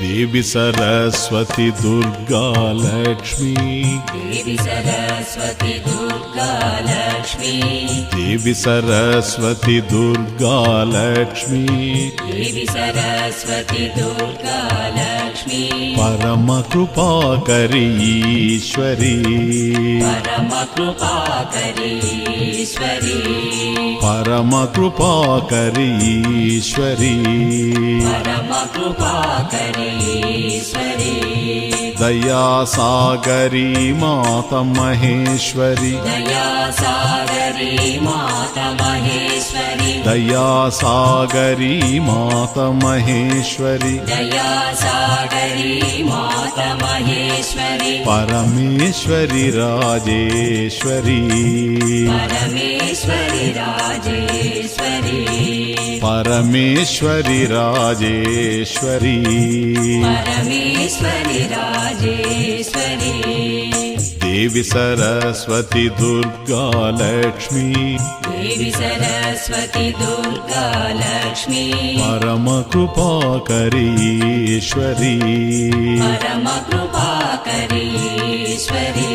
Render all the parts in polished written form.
देवी सरस्वती दुर्गा लक्ष्मी देवी सरस्वती दुर्गा लक्ष्मी देवी सरस्वती दुर्गा लक्ष्मी देवी सरस्वती दुर्गा लक्ष्मी परम कृपाकरी ईश्वरी परम कृपाकरी ईश्वरी परम कृपाकरी ईश्वरी परम कृपाकरी ईश्वरी दया सागरी माता महेश्वरी दया सागरी माता महेश्वरी दया सागरी माता महेश्वरी दया सागरी माता महेश्वरी परमेश्वरी राजेश्वरी परमेश्वरी राजेश्वरी परमेश्वरी राजेश्वरी परमेश्वरी राजेश्वरी देवी सरस्वती दुर्गा लक्ष्मी देवी सरस्वती दुर्गा लक्ष्मी परम कृपाकरी ईश्वरी परम कृपाकरी ईश्वरी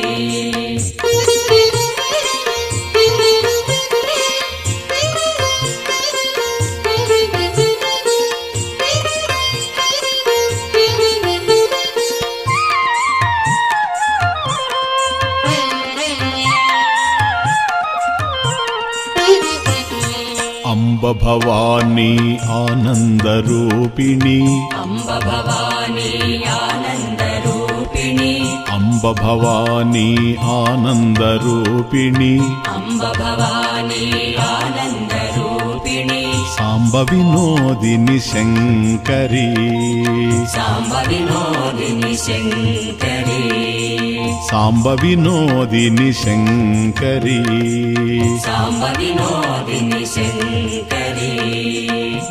अम्ब भवानी आनन्दरूपिणी अम्ब भवानी आनन्दरूपिणी अम्ब भवानी आनन्दरूपिणी अम्ब भवानी आनन्दरूपिणी साम्ब विनोदिनि शङ्करी साम्ब विनोदिनि शङ्करी साम्ब विनोदिनि शङ्करी साम्ब विनोदिनि शङ्करी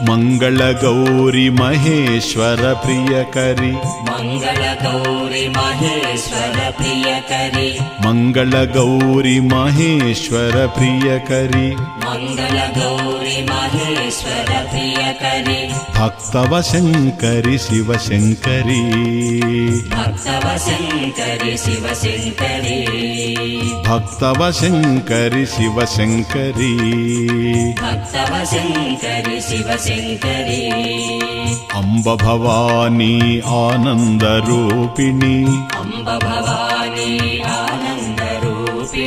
मङ्गलगौरि महेश्वर प्रियकरि मङ्गलगौरि महेश्वर प्रियकरि मङ्गलगौरि महेश्वर प्रियकरि मङ्गलगौरि महेश्वर प्रियकरि भक्तवशङ्करि शिवशङ्करि भक्तवशङ्करि शिवशङ्करि भक्तवशङ्करि शिवशङ्करि भक्तवशङ्करि शिवशङ्करि अम्ब भवानी आनन्दरूपिणी अम्ब भवानी